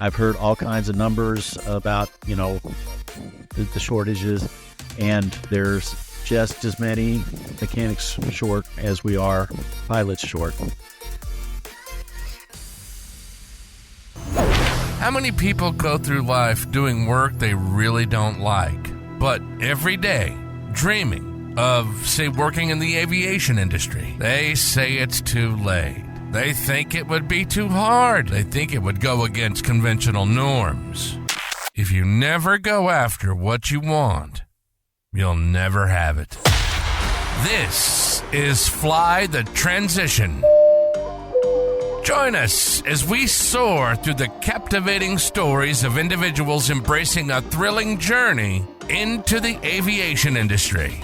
I've heard all kinds of numbers about, the shortages, and there's just as many mechanics short as we are pilots short. How many people go through life doing work they really don't like, but every day dreaming of, say, working in the aviation industry? They say it's too late. They think it would be too hard. They think it would go against conventional norms. If you never go after what you want, you'll never have it. This is Fly the Transition. Join us as we soar through the captivating stories of individuals embracing a thrilling journey into the aviation industry.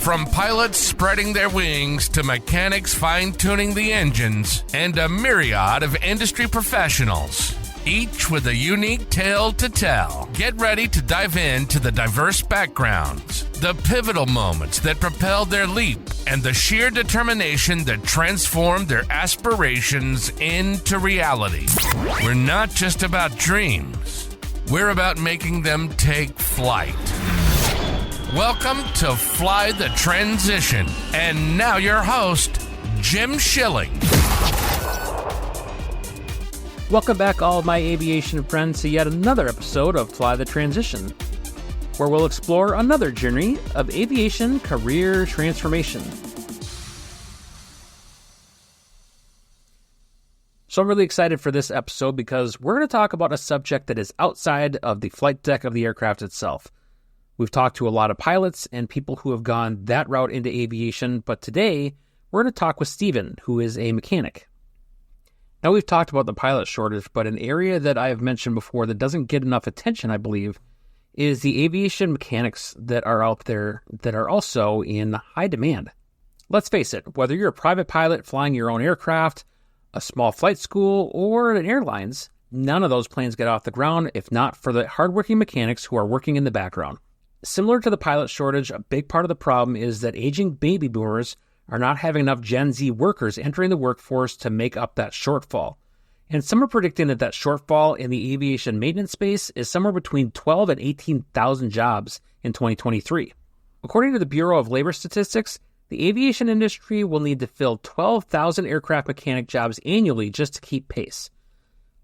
From pilots spreading their wings to mechanics fine-tuning the engines and a myriad of industry professionals, each with a unique tale to tell. Get ready to dive into the diverse backgrounds, the pivotal moments that propelled their leap, and the sheer determination that transformed their aspirations into reality. We're not just about dreams. We're about making them take flight. Welcome to Fly the Transition. And now your host, Jim Schilling. Welcome back, all of my aviation friends, to yet another episode of Fly the Transition, where we'll explore another journey of aviation career transformation. So I'm really excited for this episode because we're going to talk about a subject that is outside of the flight deck of the aircraft itself. We've talked to a lot of pilots and people who have gone that route into aviation, but today we're going to talk with Steven, who is a mechanic. Now, we've talked about the pilot shortage, but an area that I have mentioned before that doesn't get enough attention, I believe, is the aviation mechanics that are out there that are also in high demand. Let's face it, whether you're a private pilot flying your own aircraft, a small flight school, or an airlines, none of those planes get off the ground if not for the hardworking mechanics who are working in the background. Similar to the pilot shortage, a big part of the problem is that aging baby boomers are not having enough Gen Z workers entering the workforce to make up that shortfall. And some are predicting that shortfall in the aviation maintenance space is somewhere between 12 and 18,000 jobs in 2023. According to the Bureau of Labor Statistics, the aviation industry will need to fill 12,000 aircraft mechanic jobs annually just to keep pace.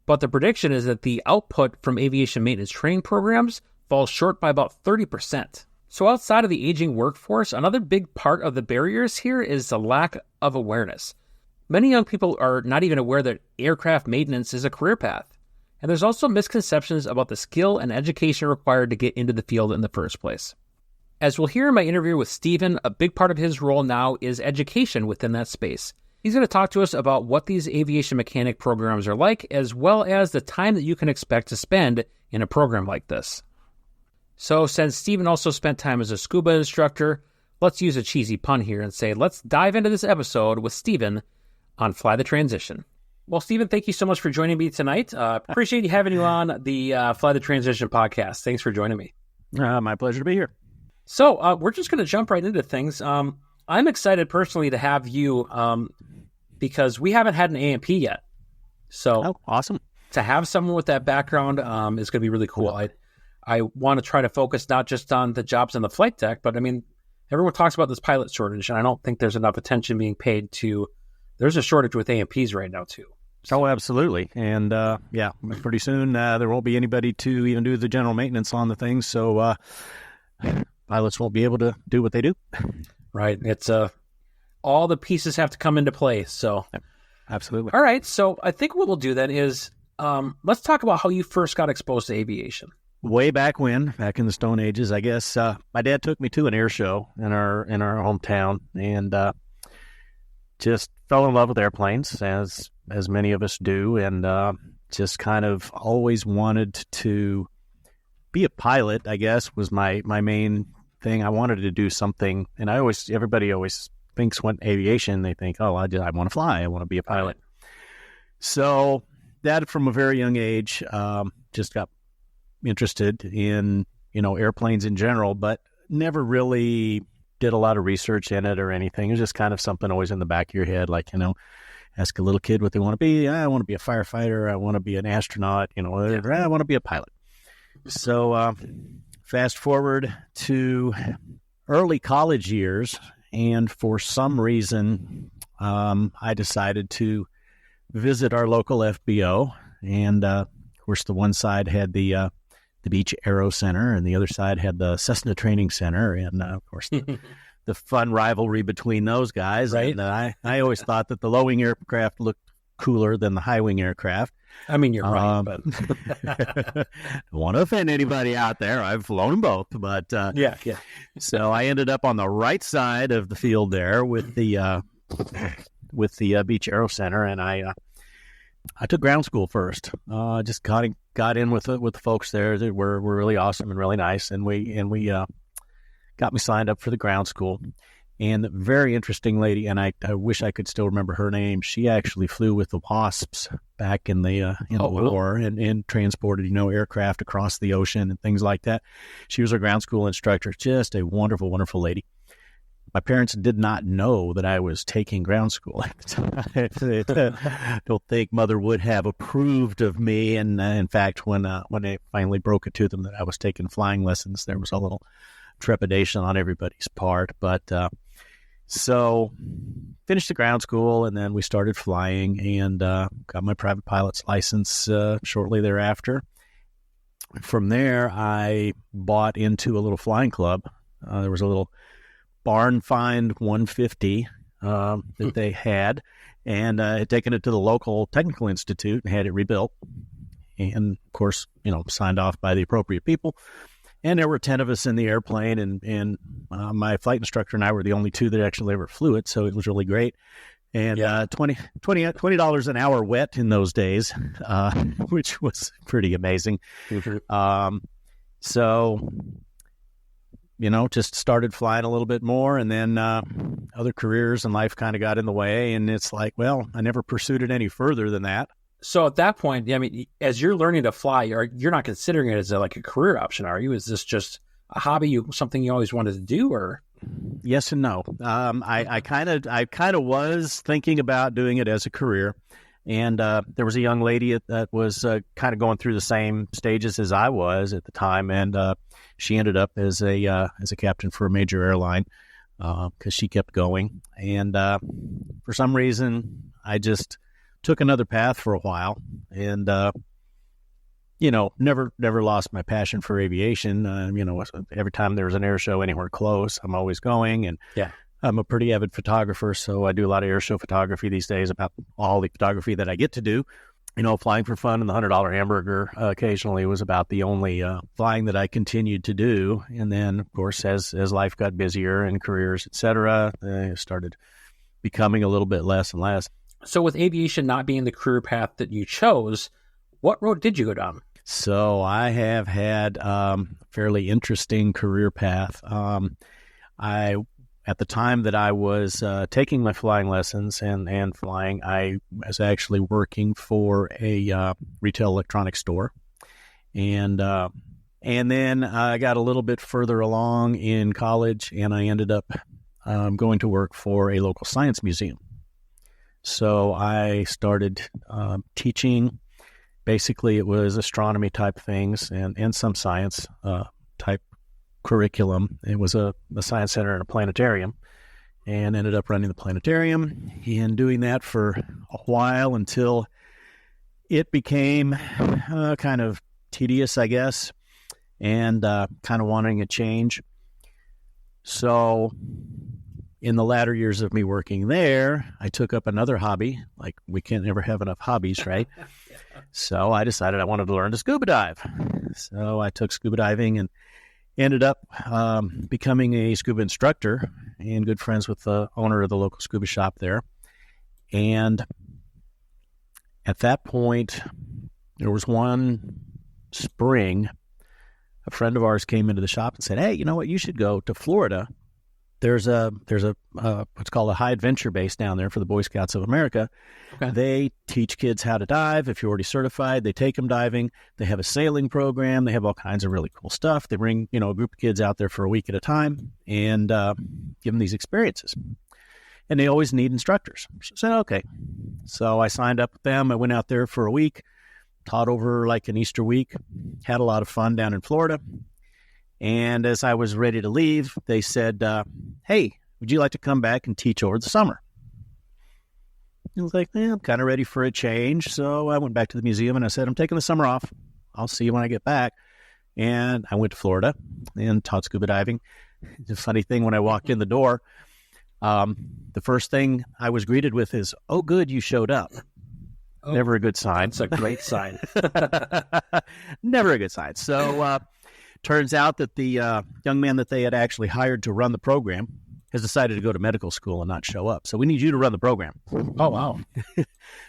But the prediction is that the output from aviation maintenance training programs falls short by about 30%. So outside of the aging workforce, another big part of the barriers here is the lack of awareness. Many young people are not even aware that aircraft maintenance is a career path. And there's also misconceptions about the skill and education required to get into the field in the first place. As we'll hear in my interview with Steven, a big part of his role now is education within that space. He's going to talk to us about what these aviation mechanic programs are like, as well as the time that you can expect to spend in a program like this. So since Steven also spent time as a scuba instructor, let's use a cheesy pun here and say, let's dive into this episode with Steven on Fly the Transition. Well, Steven, thank you so much for joining me tonight. Appreciate you having you on the Fly the Transition podcast. Thanks for joining me. My pleasure to be here. So we're just going to jump right into things. I'm excited personally to have you because we haven't had an A&P yet. So awesome. To have someone with that background is going to be really cool. I want to try to focus not just on the jobs on the flight deck, but I mean, everyone talks about this pilot shortage, and I don't think there's enough attention being paid to, there's a shortage with A&Ps right now too. So. Oh, absolutely. And pretty soon there won't be anybody to even do the general maintenance on the things. So pilots won't be able to do what they do. Right. It's all the pieces have to come into play. So absolutely. All right. So I think what we'll do then is let's talk about how you first got exposed to aviation. Way back in the Stone Ages, I guess, my dad took me to an air show in our hometown, and just fell in love with airplanes, as many of us do, and just kind of always wanted to be a pilot, I guess, was my main thing. I wanted to do something, and everybody always thinks when aviation, they think, oh, I want to fly, I want to be a pilot. So that from a very young age, just got interested in, airplanes in general, but never really did a lot of research in it or anything. It was just kind of something always in the back of your head, like, Ask a little kid what they want to be. I want to be a firefighter. I want to be an astronaut. I want to be a pilot. So fast forward to early college years, and for some reason, I decided to visit our local FBO. And of course, the one side had the Beach Aero Center, and the other side had the Cessna Training Center, and of course the fun rivalry between those guys. Right. And I always thought that the low-wing aircraft looked cooler than the high-wing aircraft. I mean, you're right, but don't want to offend anybody out there. I've flown them both, but yeah. So I ended up on the right side of the field there with the Beach Aero Center, and I took ground school first. Just got in with the folks there that were really awesome and really nice, and we got me signed up for the ground school. And a very interesting lady, and I wish I could still remember her name. She actually flew with the Wasps back in the war and transported aircraft across the ocean and things like that. She was our ground school instructor. Just a wonderful, wonderful lady. My parents did not know that I was taking ground school at the time. I don't think Mother would have approved of me. And in fact, when I finally broke it to them that I was taking flying lessons, there was a little trepidation on everybody's part. But so finished the ground school, and then we started flying, and got my private pilot's license shortly thereafter. From there, I bought into a little flying club. There was a little barn find 150 that they had, and had taken it to the local technical institute and had it rebuilt, and of course signed off by the appropriate people. And there were 10 of us in the airplane, and my flight instructor and I were the only two that actually ever flew it, so it was really great. And $20 an hour wet in those days, which was pretty amazing. So just started flying a little bit more, and then other careers in life kind of got in the way, and it's like, well, I never pursued it any further than that. So at that point, I mean, as you're learning to fly, you're not considering it as a career option, are you? Is this just a hobby, something you always wanted to do, or? Yes and no. I kind of was thinking about doing it as a career, and there was a young lady that was kind of going through the same stages as I was at the time, and she ended up as a captain for a major airline because she kept going, and for some reason, I just took another path for a while, and never lost my passion for aviation. Every time there was an air show anywhere close, I'm always going, and I'm a pretty avid photographer, so I do a lot of air show photography these days. About all the photography that I get to do, flying for fun and the $100 hamburger occasionally was about the only flying that I continued to do. And then, of course, as life got busier and careers, etc., started becoming a little bit less and less. So with aviation not being the career path that you chose, what road did you go down? So I have had a fairly interesting career path. At the time that I was taking my flying lessons and flying, I was actually working for a retail electronics store. And then I got a little bit further along in college, and I ended up going to work for a local science museum. So I started teaching. Basically, it was astronomy type things and some science type curriculum. It was a science center and a planetarium, and ended up running the planetarium and doing that for a while until it became kind of tedious, I guess, and kind of wanting a change. So in the latter years of me working there, I took up another hobby. Like, we can't never have enough hobbies, right? So I decided I wanted to learn to scuba dive. So I took scuba diving and ended up becoming a scuba instructor and good friends with the owner of the local scuba shop there. And at that point, there was one spring, a friend of ours came into the shop and said, "Hey, you know what? You should go to Florida. There's a what's called a high adventure base down there for the Boy Scouts of America. Okay. They teach kids how to dive. If you're already certified, they take them diving. They have a sailing program. They have all kinds of really cool stuff. They bring a group of kids out there for a week at a time and give them these experiences. And they always need instructors." So I said, okay. So I signed up with them. I went out there for a week, taught over like an Easter week, had a lot of fun down in Florida. And as I was ready to leave, they said, hey, would you like to come back and teach over the summer? I was like, I'm kind of ready for a change. So I went back to the museum and I said, I'm taking the summer off. I'll see you when I get back. And I went to Florida and taught scuba diving. The funny thing, when I walked in the door, the first thing I was greeted with is, oh, good, you showed up. Oh, never a good sign. It's a great sign. Never a good sign. So turns out that the young man that they had actually hired to run the program has decided to go to medical school and not show up. So we need you to run the program. Oh, wow.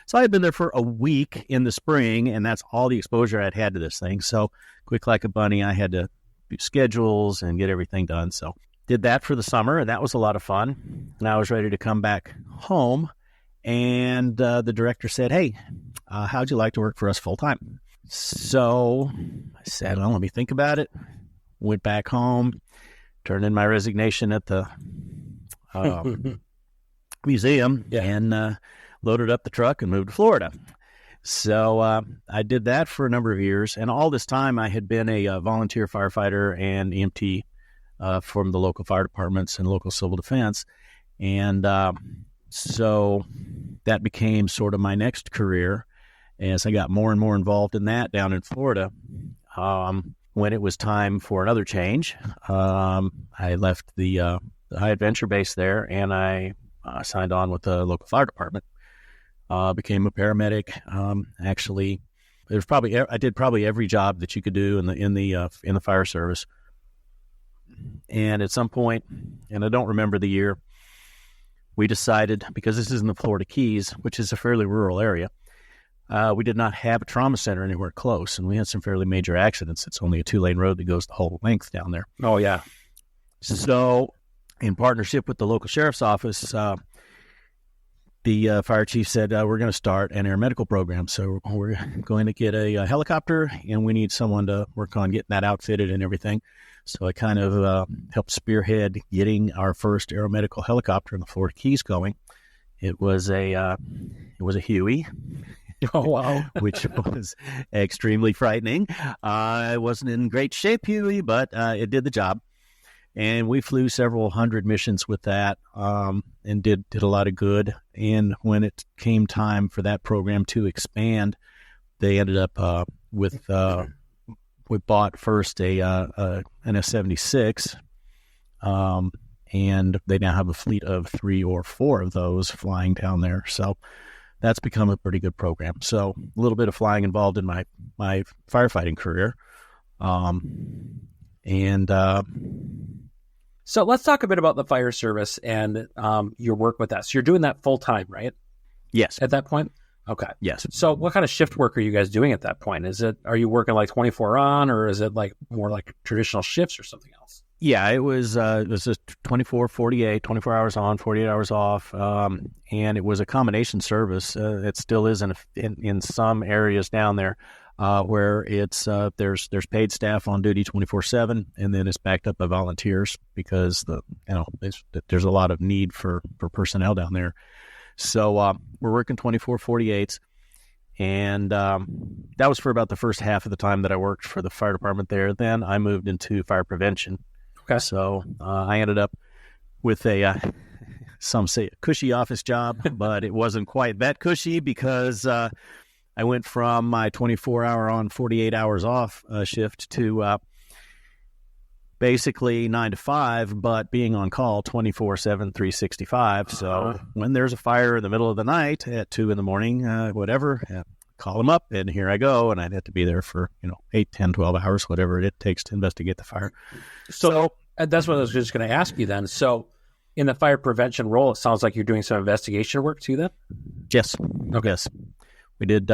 So I had been there for a week in the spring, and that's all the exposure I'd had to this thing. So quick like a bunny, I had to do schedules and get everything done. So did that for the summer, and that was a lot of fun. And I was ready to come back home, and the director said, hey, how'd you like to work for us full-time? So I said, well, let me think about it. Went back home, turned in my resignation at the museum, and loaded up the truck and moved to Florida. So I did that for a number of years. And all this time I had been a volunteer firefighter and EMT from the local fire departments and local civil defense. And so that became sort of my next career as I got more and more involved in that down in Florida. When it was time for another change, I left the high adventure base there, and I signed on with the local fire department. Became a paramedic. Actually, I did probably every job that you could do in the fire service. And at some point, and I don't remember the year, we decided, because this is in the Florida Keys, which is a fairly rural area, we did not have a trauma center anywhere close, and we had some fairly major accidents. It's only a 2-lane road that goes the whole length down there. Oh, yeah. So in partnership with the local sheriff's office, the fire chief said, we're going to start an air medical program. So we're going to get a helicopter, and we need someone to work on getting that outfitted and everything. So I kind of helped spearhead getting our first aeromedical helicopter in the Florida Keys going. It was a Huey. Oh, wow. Which was extremely frightening. I wasn't in great shape, Huey, but it did the job. And we flew several hundred missions with that, and did a lot of good. And when it came time for that program to expand, they ended up we bought first an F-76, and they now have a fleet of 3 or 4 of those flying down there. So that's become a pretty good program. So a little bit of flying involved in my firefighting career. So let's talk a bit about the fire service and your work with that. So you're doing that full time, right? Yes. At that point? Okay. Yes. So what kind of shift work are you guys doing at that point? Are you working like 24 on, or is it like more like traditional shifts or something else? Yeah, it was just 24, 48, 24 hours on, 48 hours off. And it was a combination service. It still is in some areas down there where it's there's paid staff on duty 24/7, and then it's backed up by volunteers because there's a lot of need for personnel down there. So we're working 24 48s, and that was for about the first half of the time that I worked for the fire department there. Then I moved into fire prevention. Okay. So I ended up with some say a cushy office job, but it wasn't quite that cushy because I went from my 24-hour on, 48 hours off shift to basically 9 to 5, but being on call 24/7, 365. So when there's a fire in the middle of the night at 2 in the morning, call them up, and here I go. And I'd have to be there for 8, 10, 12 hours, whatever it takes to investigate the fire. So that's what I was just going to ask you then. So in the fire prevention role, it sounds like you're doing some investigation work too then? Yes. Okay. Yes. We did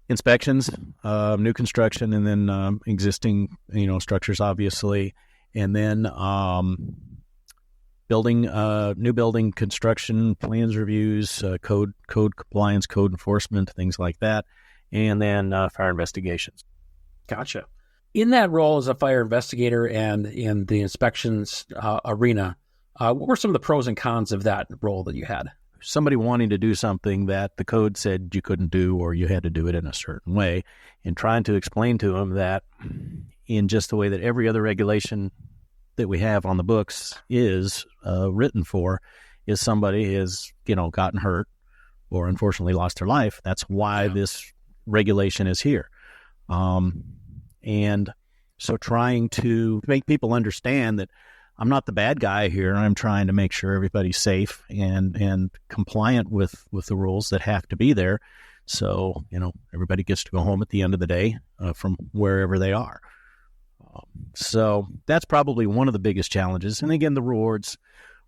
inspections, new construction, and then existing, structures, obviously, and then new building construction plans reviews, code compliance, code enforcement, things like that, and then fire investigations. Gotcha. In that role as a fire investigator and in the inspections arena, what were some of the pros and cons of that role that you had? somebody wanting to do something that the code said you couldn't do, or you had to do it in a certain way, and trying to explain to them that in just the way that every other regulation that we have on the books is written for, is somebody has, gotten hurt or unfortunately lost their life. That's why this regulation is here. And so trying to make people understand that I'm not the bad guy here. I'm trying to make sure everybody's safe and compliant with the rules that have to be there. So, everybody gets to go home at the end of the day from wherever they are. So that's probably one of the biggest challenges. And again, the rewards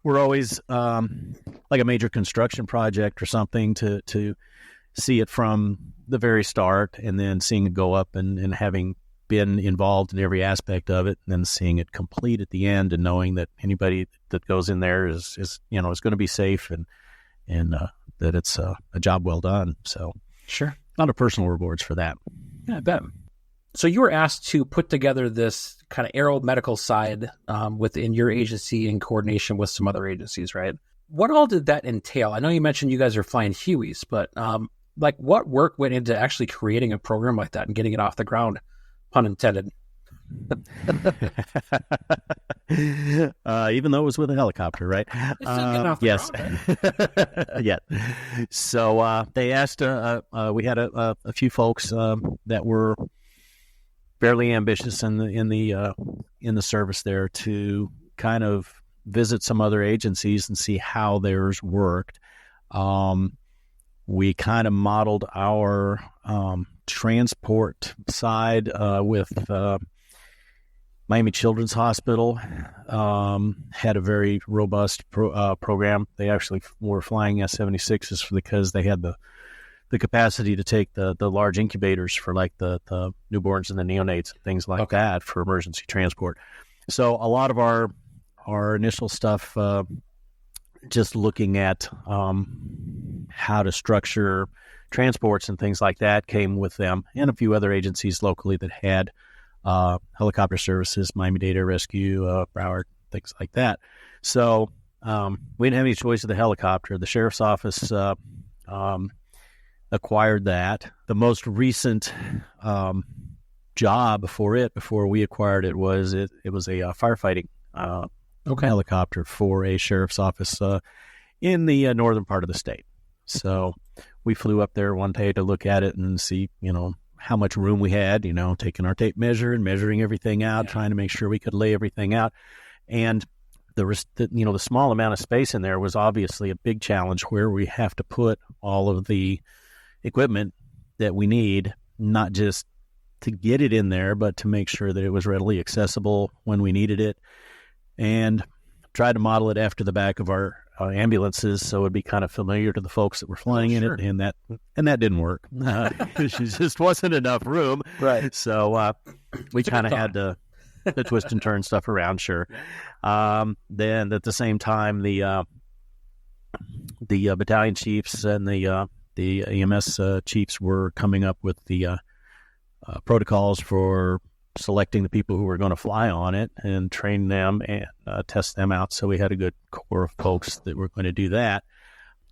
were always like a major construction project or something to see it from the very start, and then seeing it go up and having been involved in every aspect of it, and then seeing it complete at the end, and knowing that anybody that goes in there is going to be safe, and that it's a job well done. So sure, a lot of personal rewards for that. Yeah, I bet. So you were asked to put together this kind of aeromedical side within your agency in coordination with some other agencies, right? What all did that entail? I know you mentioned you guys are flying Hueys, but what work went into actually creating a program like that and getting it off the ground? Pun intended. Even though it was with a helicopter, right? It's still getting off the ground, right? Yeah. So they asked. We had a few folks that were fairly ambitious in the service there to kind of visit some other agencies and see how theirs worked. We kind of modeled our transport side with Miami Children's Hospital. Had a very robust program. They actually were flying S-76s because they had the capacity to take the large incubators for like the newborns and the neonates and things like that for emergency transport. So a lot of our initial stuff, just looking at how to structure transports and things like that, came with them, and a few other agencies locally that had helicopter services, Miami-Dade Air Rescue, Broward, things like that. So we didn't have any choice of the helicopter. The sheriff's office acquired that. The most recent job before we acquired it was a firefighting helicopter for a sheriff's office in the northern part of the state. So we flew up there one day to look at it and see, how much room we had, taking our tape measure and measuring everything out, trying to make sure we could lay everything out. And the small amount of space in there was obviously a big challenge, where we have to put all of the equipment that we need, not just to get it in there, but to make sure that it was readily accessible when we needed it. And tried to model it after the back of our ambulances, so it'd be kind of familiar to the folks that were flying in it, and that didn't work. There just wasn't enough room, right? So we kind of had to twist and turn stuff around. Sure. Then at the same time, the battalion chiefs and the EMS chiefs were coming up with the protocols for selecting the people who were going to fly on it and train them and test them out. So we had a good core of folks that were going to do that.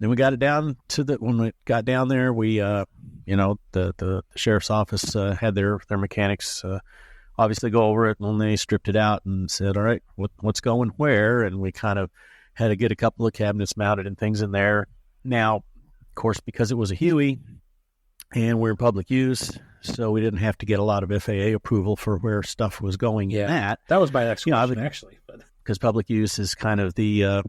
Then we got it down to when we got down there, we, the sheriff's office had their mechanics obviously go over it, and they stripped it out and said, all right, what's going where? And we kind of had to get a couple of cabinets mounted and things in there. Now, of course, because it was a Huey and we're in public use, so we didn't have to get a lot of FAA approval for where stuff was going in that. That was my next question, actually. Because public use is kind of the,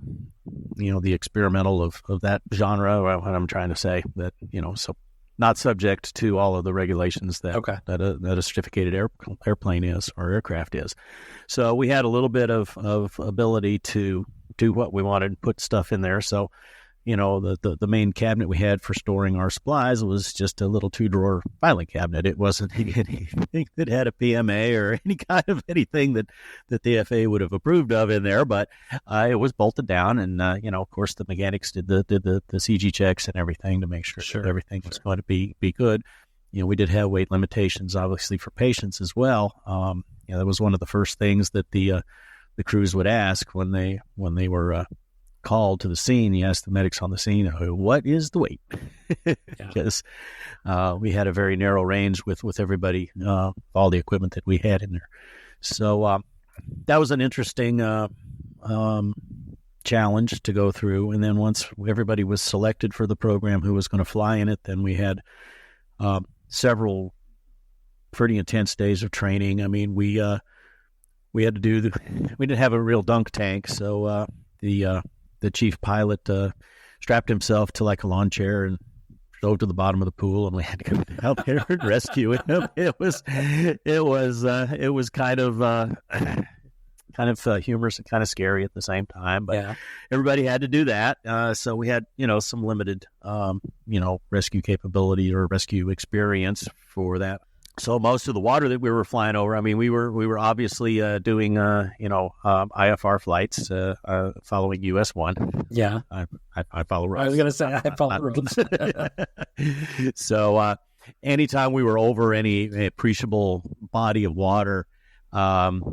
the experimental of that genre, what I'm trying to say, that, so not subject to all of the regulations that a certificated airplane is or aircraft is. So we had a little bit of ability to do what we wanted and put stuff in there. So, the main cabinet we had for storing our supplies was just a little 2-drawer filing cabinet. It wasn't anything that had a PMA or any kind of anything that the FAA would have approved of in there, but it was bolted down, and of course the mechanics did the CG checks and everything to make sure that everything was going to be good. We did have weight limitations, obviously, for patients as well. That was one of the first things that the crews would ask when they were called to the scene, you ask the medics on the scene, what is the weight? Because we had a very narrow range with everybody, all the equipment that we had in there. So that was an interesting challenge to go through. And then once everybody was selected for the program who was going to fly in it, then we had several pretty intense days of training. I mean, we had to do we didn't have a real dunk tank, so the chief pilot strapped himself to like a lawn chair and drove to the bottom of the pool, and we had to go out there and rescue him. It was kind of humorous and kind of scary at the same time, but everybody had to do that. So we had, some limited, rescue capability or rescue experience for that. So most of the water that we were flying over, I mean, we were obviously doing, IFR flights, following US 1. Yeah. I follow roads. I was going to say, I follow roads. So anytime we were over any appreciable body of water,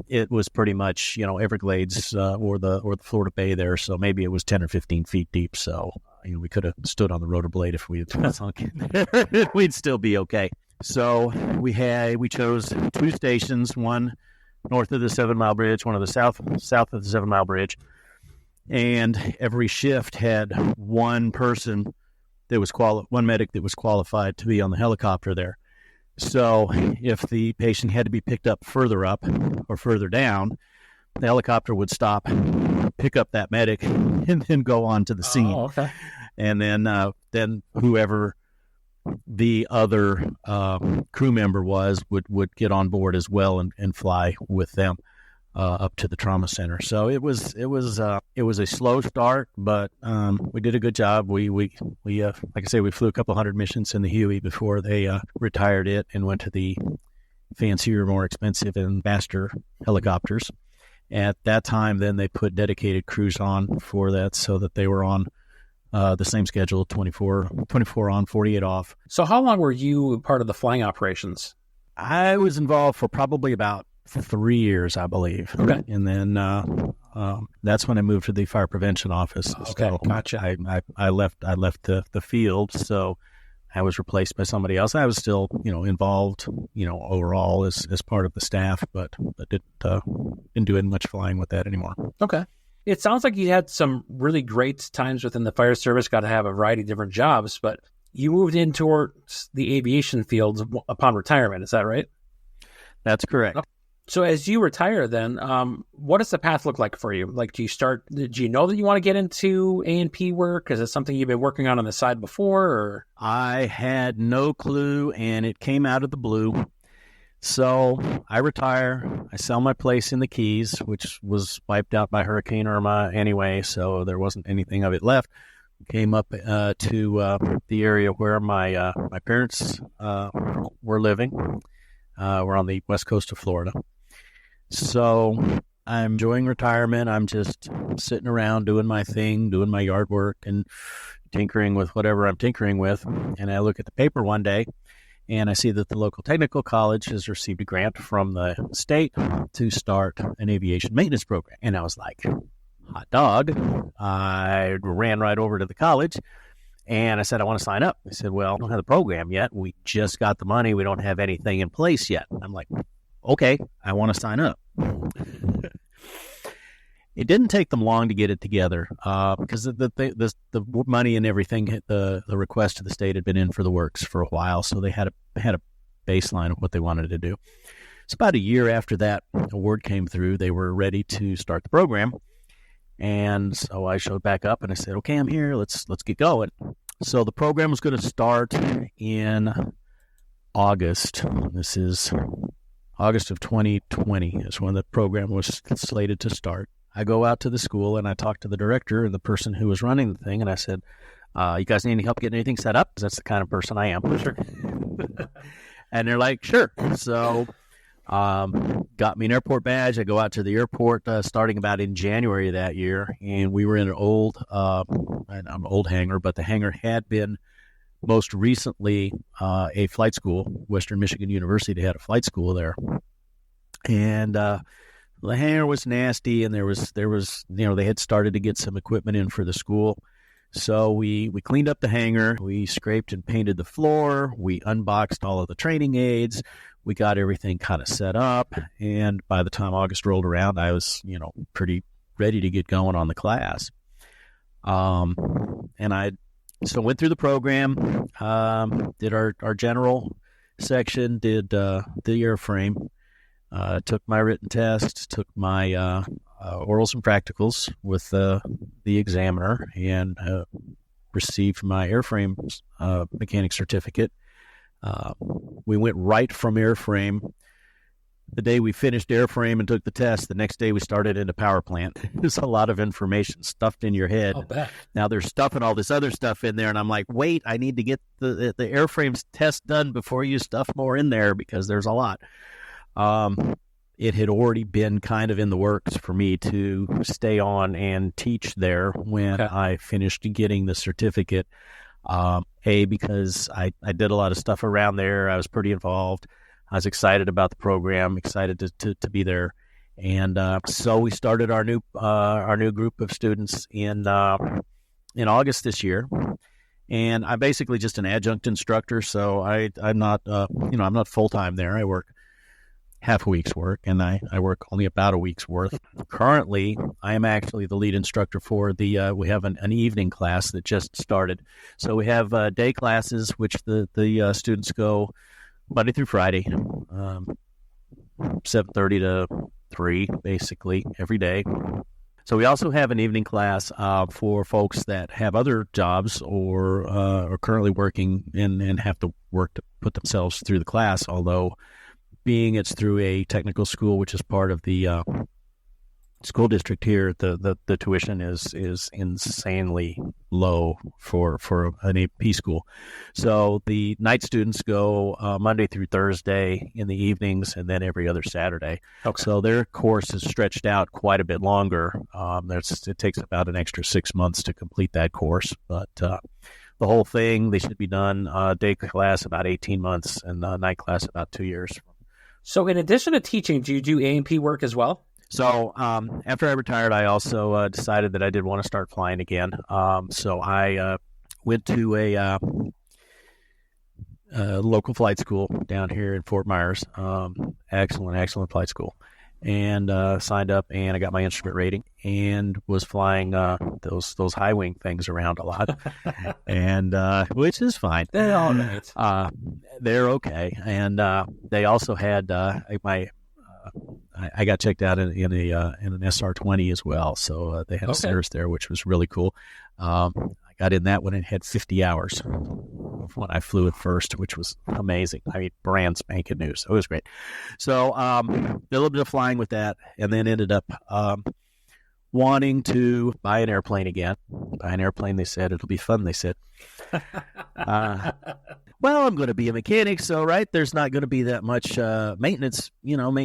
it was pretty much, Everglades or the Florida Bay there. So maybe it was 10 or 15 feet deep. So we could have stood on the rotor blade if we had sunk in there. We'd still be okay. So we chose 2 stations, one north of the 7 Mile Bridge, one of the south of the 7 Mile Bridge, and every shift had one person that was one medic that was qualified to be on the helicopter there. So if the patient had to be picked up further up or further down, the helicopter would stop, pick up that medic, and then go on to the scene. Oh, okay. And then whoever the other crew member would get on board as well and fly with them up to the trauma center. So it was a slow start, but we did a good job. We like I say, we flew a couple hundred missions in the Huey before they retired it and went to the fancier, more expensive and faster helicopters. At that time, then they put dedicated crews on for that, so that they were on the same schedule, 24 on, 48 off. So how long were you part of the flying operations? I was involved for probably about 3 years, I believe. Okay. And then that's when I moved to the fire prevention office. Okay, so gotcha. I left the field, so I was replaced by somebody else. I was still, involved, overall as part of the staff, but didn't do much flying with that anymore. Okay. It sounds like you had some really great times within the fire service, got to have a variety of different jobs, but you moved in towards the aviation field upon retirement. Is that right? That's correct. So as you retire then, what does the path look like for you? Like, do you know that you want to get into A&P work? Is it something you've been working on the side before? Or? I had no clue, and it came out of the blue. So I retire. I sell my place in the Keys, which was wiped out by Hurricane Irma anyway, so there wasn't anything of it left. Came up to the area where my parents were living. We're on the west coast of Florida. So I'm enjoying retirement. I'm just sitting around doing my thing, doing my yard work and tinkering with whatever I'm tinkering with. And I look at the paper one day, and I see that the local technical college has received a grant from the state to start an aviation maintenance program. And I was like, hot dog. I ran right over to the college, and I said, I want to sign up. They said, well, I don't have the program yet. We just got the money. We don't have anything in place yet. I'm like, okay, I want to sign up. It didn't take them long to get it together because the money and everything, the request to the state had been in for the works for a while, so they had a baseline of what they wanted to do. So about a year after that award came through, they were ready to start the program, and so I showed back up and I said, "Okay, I'm here. Let's get going." So the program was going to start in August. This is August of 2020 is when the program was slated to start. I go out to the school and I talk to the director and the person who was running the thing, and I said, you guys need any help getting anything set up? Because that's the kind of person I am. Sure. And they're like, sure. So got me an airport badge. I go out to the airport starting about in January of that year, and we were in an old hangar, but the hangar had been most recently a flight school. Western Michigan University had a flight school there. And The hangar was nasty, and there was they had started to get some equipment in for the school. So we cleaned up the hangar, we scraped and painted the floor, we unboxed all of the training aids, we got everything kind of set up, and by the time August rolled around, I was, pretty ready to get going on the class. And I went through the program, did our general section, did the airframe, took my written test, took my orals and practicals with the examiner, and received my airframe mechanic certificate. We went right from airframe. The day we finished airframe and took the test, the next day we started into power plant. There's a lot of information stuffed in your head. I'll bet. Now they're stuffing all this other stuff in there, and I'm like, wait, I need to get the airframe's test done before you stuff more in there, because there's a lot. It had already been kind of in the works for me to stay on and teach there when I finished getting the certificate. Because I did a lot of stuff around there. I was pretty involved. I was excited about the program, excited to be there. And so we started our new group of students in August this year. And I'm basically just an adjunct instructor, so I'm not I'm not full-time there. I work half a week's work, and I work only about a week's worth. Currently, I am actually the lead instructor for we have an evening class that just started. So we have day classes, which the students go Monday through Friday, 7:30 to 3, basically, every day. So we also have an evening class for folks that have other jobs or are currently working and have to work to put themselves through the class, although being it's through a technical school, which is part of the school district here, the tuition is insanely low for an AP school. So the night students go Monday through Thursday in the evenings, and then every other Saturday. Okay. So their course is stretched out quite a bit longer. It takes about an extra 6 months to complete that course, but the whole thing, they should be done day class about 18 months and night class about 2 years. So in addition to teaching, do you do A&P work as well? So after I retired, I also decided that I did want to start flying again. So I went to a local flight school down here in Fort Myers. Excellent flight school. And signed up, and I got my instrument rating and was flying those high wing things around a lot, and which is fine. They're all right. They're okay. And they also had I got checked out in an SR-20 as well, so they had a Cirrus there, which was really cool. I got in that when it had 50 hours when I flew it first, which was amazing. I mean, brand spanking new, so it was great. So did a little bit of flying with that, and then ended up wanting to buy an airplane again. Buy an airplane, they said. It'll be fun, they said. Well, I'm going to be a mechanic, so, right, there's not going to be that much maintenance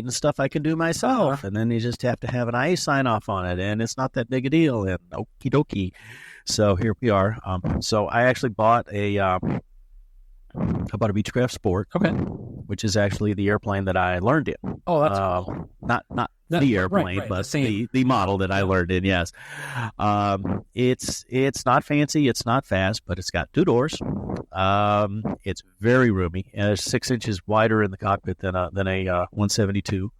stuff I can do myself. And then you just have to have an IA sign-off on it, and it's not that big a deal, and okie dokie. So here we are. So I actually bought a Beechcraft Sport, which is actually the airplane that I learned in. Oh, that's cool. Not the airplane, but the model that I learned in. Yes, it's not fancy, it's not fast, but it's got 2 doors. It's very roomy, and it's 6 inches wider in the cockpit than a 172.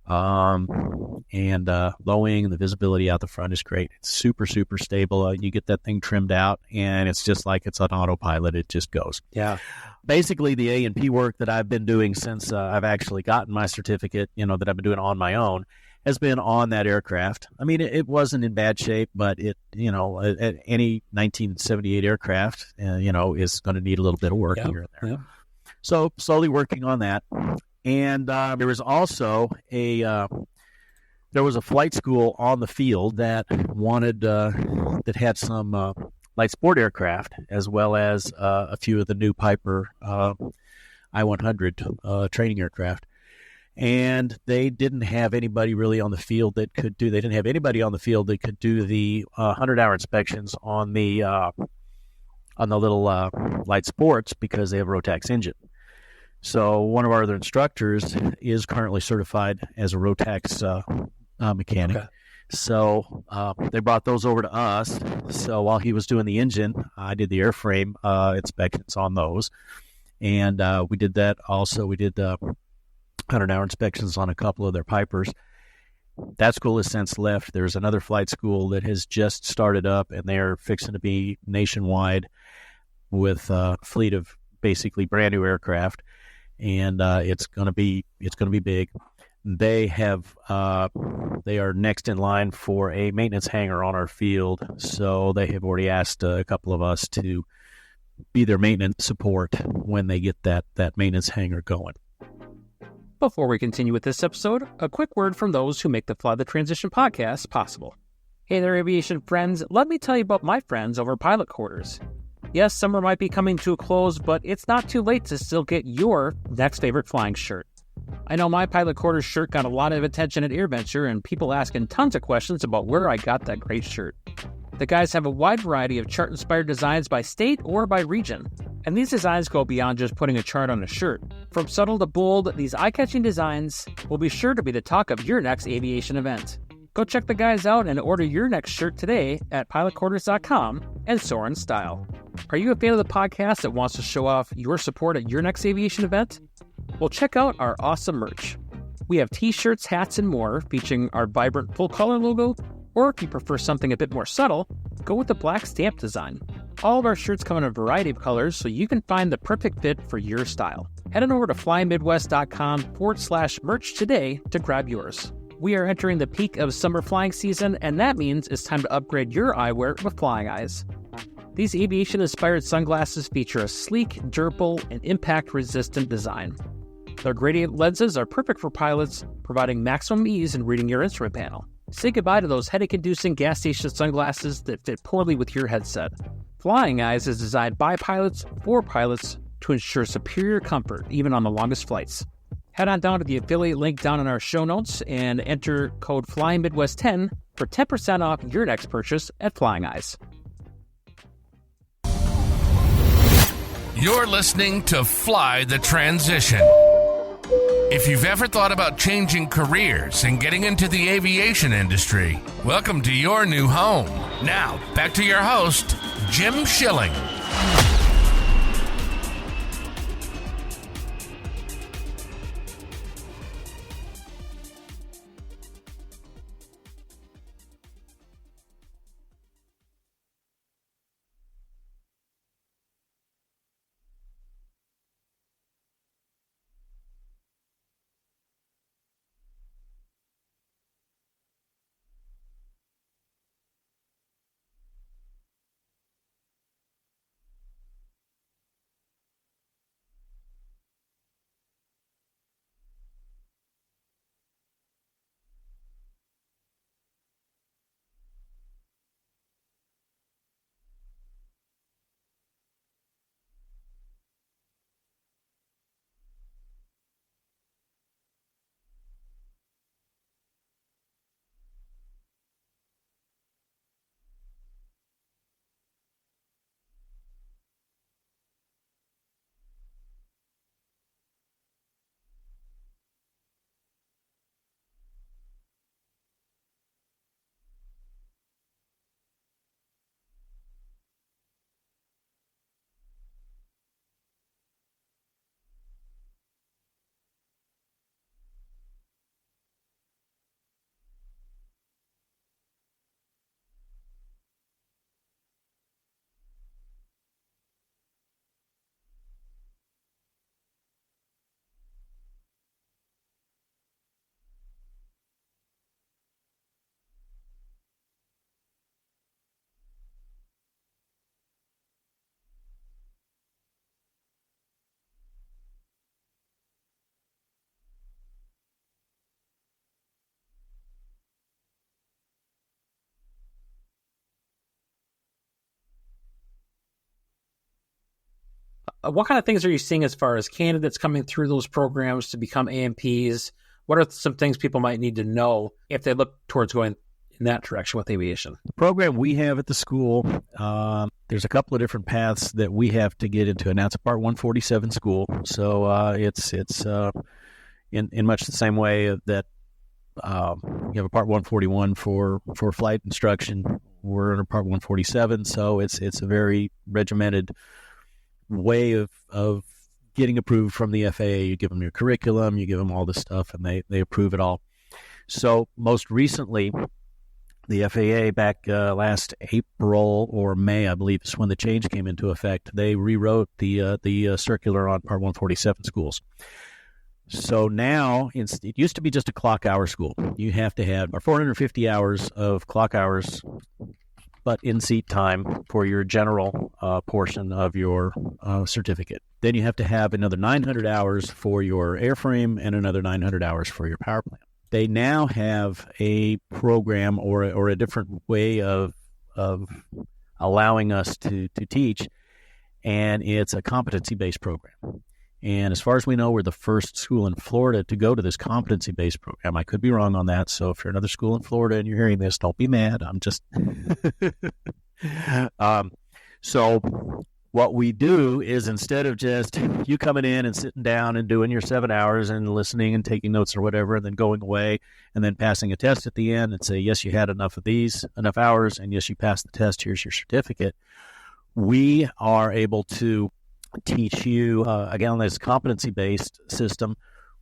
And low wing, and the visibility out the front is great. It's super stable. You get that thing trimmed out, and it's just like it's on autopilot. It just goes. Yeah. Basically, the A&P work that I've been doing since I've actually gotten my certificate, that I've been doing on my own, has been on that aircraft. I mean, it wasn't in bad shape, but any 1978 aircraft, is going to need a little bit of work here and there. Yeah. So slowly working on that. And there was also a flight school on the field that had some light sport aircraft, as well as a few of the new Piper I-100 training aircraft. And they didn't have anybody really on the field that could do. They didn't have anybody on the field that could do the 100-hour inspections on the little light sports, because they have a Rotax engine. So one of our other instructors is currently certified as a Rotax mechanic. Okay. So they brought those over to us. So while he was doing the engine, I did the airframe inspections on those. And we did that also. We did 100-hour inspections on a couple of their pipers. That school has since left. There's another flight school that has just started up, and they're fixing to be nationwide with a fleet of basically brand new aircraft, and it's going to be big. They are next in line for a maintenance hangar on our field, so they have already asked a couple of us to be their maintenance support when they get that maintenance hangar going. Before we continue with this episode, a quick word from those who make the Fly the Transition podcast possible. Hey there, aviation friends. Let me tell you about my friends over Pilot Quarters. Yes, summer might be coming to a close, but it's not too late to still get your next favorite flying shirt. I know my Pilot Quarters shirt got a lot of attention at AirVenture, and people asking tons of questions about where I got that great shirt. The guys have a wide variety of chart-inspired designs by state or by region, and these designs go beyond just putting a chart on a shirt. From subtle to bold, these eye-catching designs will be sure to be the talk of your next aviation event. Go check the guys out and order your next shirt today at pilotquarters.com and soar in style. Are you a fan of the podcast that wants to show off your support at your next aviation event? Well, check out our awesome merch. We have t-shirts, hats, and more featuring our vibrant full-color logo, or if you prefer something a bit more subtle, go with the black stamp design. All of our shirts come in a variety of colors, so you can find the perfect fit for your style. Head on over to flymidwest.com/merch today to grab yours. We are entering the peak of summer flying season, and that means it's time to upgrade your eyewear with Flying Eyes. These aviation-inspired sunglasses feature a sleek, durable, and impact-resistant design. Their gradient lenses are perfect for pilots, providing maximum ease in reading your instrument panel. Say goodbye to those headache-inducing gas station sunglasses that fit poorly with your headset. Flying Eyes is designed by pilots for pilots to ensure superior comfort, even on the longest flights. Head on down to the affiliate link down in our show notes and enter code FlyMidwest10 for 10% off your next purchase at Flying Eyes. You're listening to Fly the Transition. If you've ever thought about changing careers and getting into the aviation industry, welcome to your new home. Now, back to your host, Jim Schilling. What kind of things are you seeing as far as candidates coming through those programs to become AMPs? What are some things people might need to know if they look towards going in that direction with aviation? The program we have at the school, there's a couple of different paths that we have to get into, and that's a Part 147 school. So it's in much the same way that you have a Part 141 for flight instruction. We're in a Part 147, so it's a very regimented way of getting approved from the FAA. You give them your curriculum, you give them all this stuff, and they approve it all. So most recently, the FAA back last April or May, I believe, is when the change came into effect. They rewrote the circular on Part 147 schools. So now, it used to be just a clock hour school. You have to have 450 hours of clock hours, but in-seat time for your general portion of your certificate. Then you have to have another 900 hours for your airframe and another 900 hours for your power plant. They now have a program or a different way of allowing us to teach, and it's a competency-based program. And as far as we know, we're the first school in Florida to go to this competency-based program. I could be wrong on that, so if you're another school in Florida and you're hearing this, don't be mad. I'm just... So what we do is, instead of just you coming in and sitting down and doing your 7 hours and listening and taking notes or whatever, and then going away and then passing a test at the end and say, yes, you had enough hours, and yes, you passed the test, here's your certificate, we are able to teach you, again, this competency-based system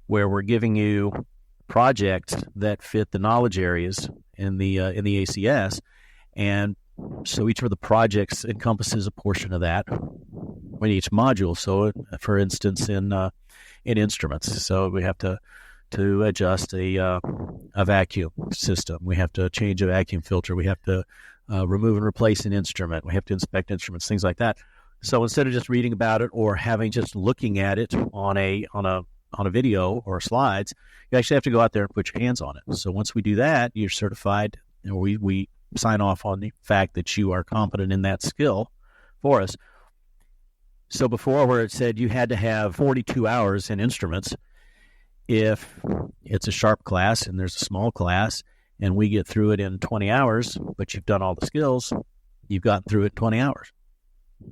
where we're giving you projects that fit the knowledge areas in the ACS, and so each of the projects encompasses a portion of that in each module. So, for instance, in instruments, so we have to adjust a vacuum system. We have to change a vacuum filter. We have to remove and replace an instrument. We have to inspect instruments, things like that. So instead of just reading about it or just looking at it on a video or slides, you actually have to go out there and put your hands on it. So once we do that, you're certified, and we sign off on the fact that you are competent in that skill for us. So before, where it said you had to have 42 hours in instruments, if it's a sharp class and there's a small class and we get through it in 20 hours, but you've done all the skills, you've gotten through it in 20 hours.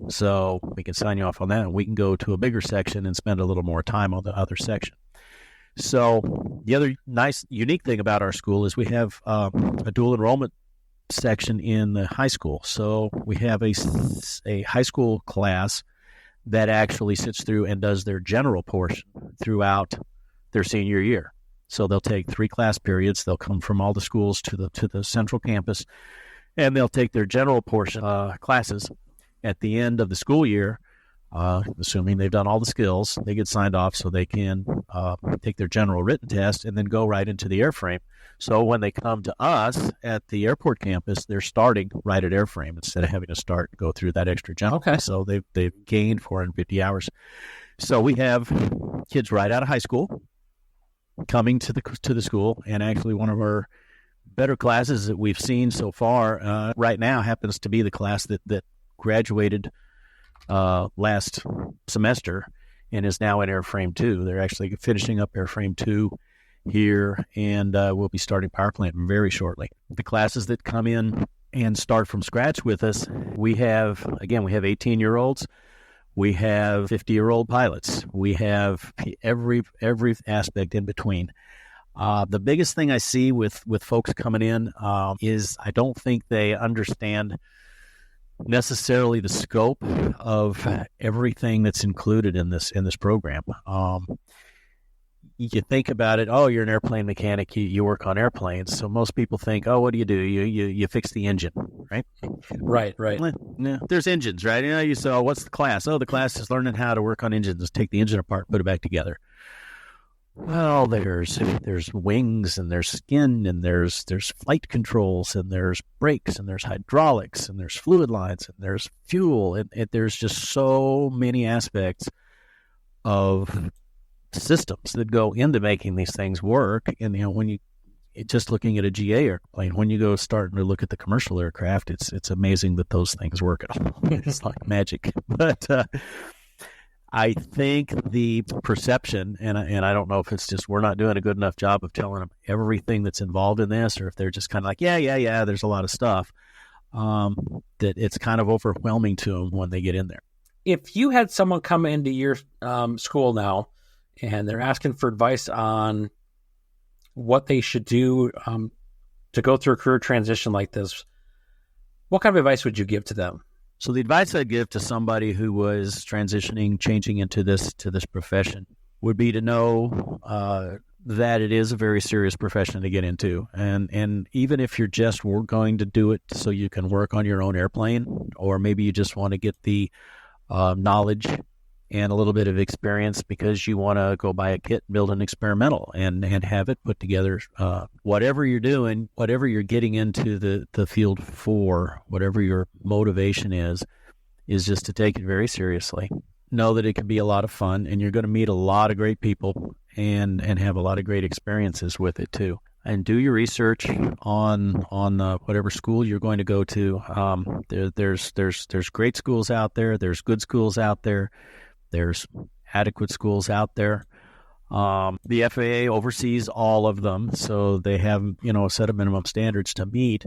So we can sign you off on that, and we can go to a bigger section and spend a little more time on the other section. So the other nice, unique thing about our school is we have a dual enrollment section in the high school. So we have a high school class that actually sits through and does their general portion throughout their senior year. So they'll take 3 class periods. They'll come from all the schools to the central campus, and they'll take their general portion classes at the end of the school year. Assuming they've done all the skills, they get signed off so they can take their general written test and then go right into the airframe. So when they come to us at the airport campus, they're starting right at airframe instead of having to go through that extra general. Okay. So they've gained 450 hours. So we have kids right out of high school coming to the school, and actually one of our better classes that we've seen so far right now happens to be the class that graduated last semester and is now in Airframe 2. They're actually finishing up Airframe 2 here, and we'll be starting power plant very shortly. The classes that come in and start from scratch with us, we have 18-year-olds, we have 50-year-old pilots, we have every aspect in between. The biggest thing I see with folks coming in is I don't think they understand necessarily the scope of everything that's included in this program. You think about it, you're an airplane mechanic, you work on airplanes. So most people think, what do? You fix the engine, right? Right. Yeah, there's engines, right? You say, what's the class? The class is learning how to work on engines, take the engine apart, put it back together. Well, there's wings, and there's skin, and there's flight controls, and there's brakes, and there's hydraulics, and there's fluid lines, and there's fuel, and there's just so many aspects of systems that go into making these things work. And when you just looking at a GA airplane, when you go starting to look at the commercial aircraft, it's amazing that those things work at all. It's like magic. But I think the perception, and I don't know if it's just we're not doing a good enough job of telling them everything that's involved in this, or if they're just kind of like, yeah, there's a lot of stuff, that it's kind of overwhelming to them when they get in there. If you had someone come into your school now and they're asking for advice on what they should do to go through a career transition like this, what kind of advice would you give to them? So the advice I'd give to somebody who was transitioning, changing into this profession would be to know that it is a very serious profession to get into. And even if you're just going to do it so you can work on your own airplane, or maybe you just want to get the knowledge and a little bit of experience because you want to go buy a kit, build an experimental, and have it put together. Whatever you're doing, whatever you're getting into the field for, whatever your motivation is just to take it very seriously. Know that it can be a lot of fun, and you're going to meet a lot of great people and have a lot of great experiences with it too. And do your research on whatever school you're going to go to. There's great schools out there. There's good schools out there. There's adequate schools out there. The FAA oversees all of them, so they have a set of minimum standards to meet.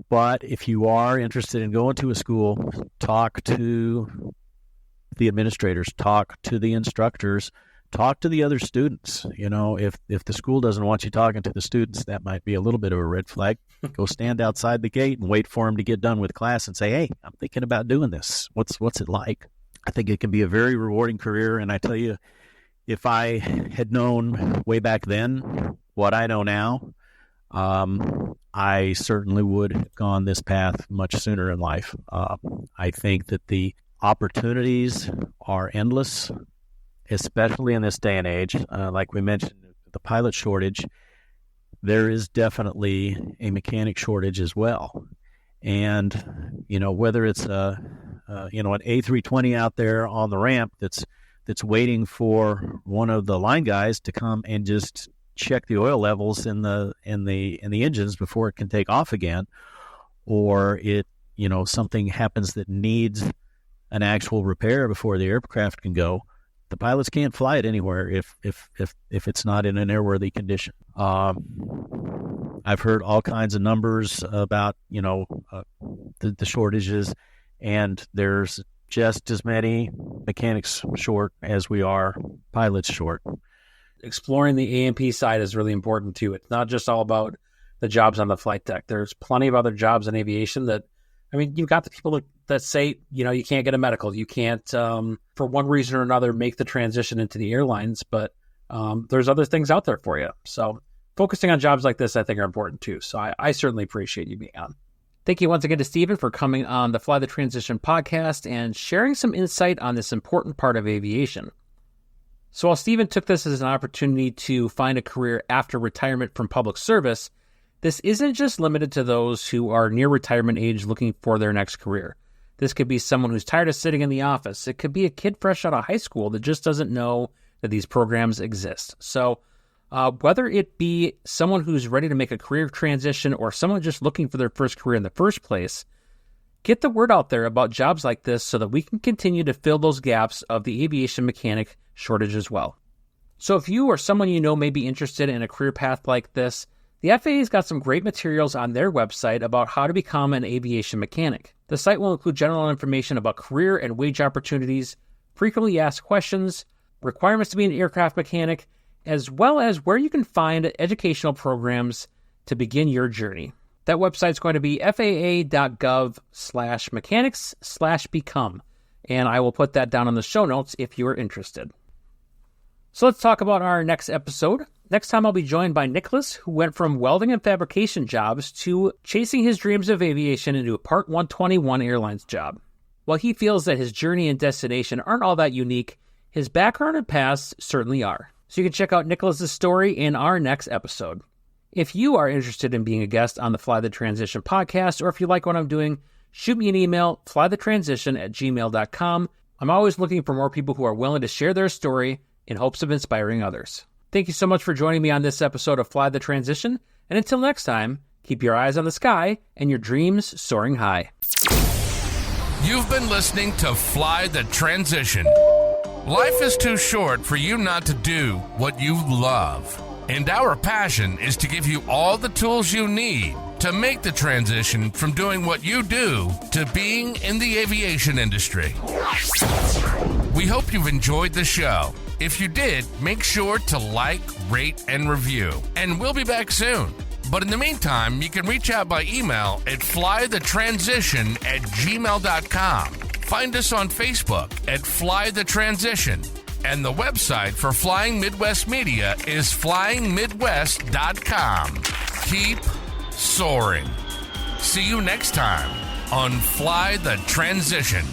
But if you are interested in going to a school, talk to the administrators, talk to the instructors, talk to the other students. If the school doesn't want you talking to the students, that might be a little bit of a red flag. Go stand outside the gate and wait for them to get done with class and say, "Hey, I'm thinking about doing this. What's it like?" I think it can be a very rewarding career. And I tell you, if I had known way back then what I know now, I certainly would have gone this path much sooner in life. I think that the opportunities are endless, especially in this day and age. Like we mentioned, the pilot shortage, there is definitely a mechanic shortage as well. And, whether it's an A320 out there on the ramp that's waiting for one of the line guys to come and just check the oil levels in the engines before it can take off again, or something happens that needs an actual repair before the aircraft can go, the pilots can't fly it anywhere if it's not in an airworthy condition. I've heard all kinds of numbers about the shortages, and there's just as many mechanics short as we are pilots short. Exploring the A&P side is really important too. It's not just all about the jobs on the flight deck. There's plenty of other jobs in aviation that, you've got the people that say, you can't get a medical. You can't, for one reason or another, make the transition into the airlines, but there's other things out there for you. So focusing on jobs like this, I think, are important too. So I certainly appreciate you being on. Thank you once again to Stephen for coming on the Fly the Transition podcast and sharing some insight on this important part of aviation. So while Stephen took this as an opportunity to find a career after retirement from public service, this isn't just limited to those who are near retirement age looking for their next career. This could be someone who's tired of sitting in the office. It could be a kid fresh out of high school that just doesn't know that these programs exist. So whether it be someone who's ready to make a career transition or someone just looking for their first career in the first place, get the word out there about jobs like this so that we can continue to fill those gaps of the aviation mechanic shortage as well. So if you or someone you know may be interested in a career path like this, the FAA's got some great materials on their website about how to become an aviation mechanic. The site will include general information about career and wage opportunities, frequently asked questions, requirements to be an aircraft mechanic, as well as where you can find educational programs to begin your journey. That website's going to be faa.gov/mechanics/become, and I will put that down in the show notes if you are interested. So let's talk about our next episode. Next time I'll be joined by Nicholas, who went from welding and fabrication jobs to chasing his dreams of aviation into a Part 121 Airlines job. While he feels that his journey and destination aren't all that unique, his background and past certainly are. So you can check out Nicholas's story in our next episode. If you are interested in being a guest on the Fly the Transition podcast, or if you like what I'm doing, shoot me an email, flythetransition@gmail.com. I'm always looking for more people who are willing to share their story in hopes of inspiring others. Thank you so much for joining me on this episode of Fly the Transition, and until next time, keep your eyes on the sky and your dreams soaring high. You've been listening to Fly the Transition Life is too short for you not to do what you love. And our passion is to give you all the tools you need to make the transition from doing what you do to being in the aviation industry. We hope you've enjoyed the show. If you did, make sure to like, rate, and review. And we'll be back soon. But in the meantime, you can reach out by email at flythetransition@gmail.com. Find us on Facebook at Fly the Transition. And the website for Flying Midwest Media is flyingmidwest.com. Keep soaring. See you next time on Fly the Transition.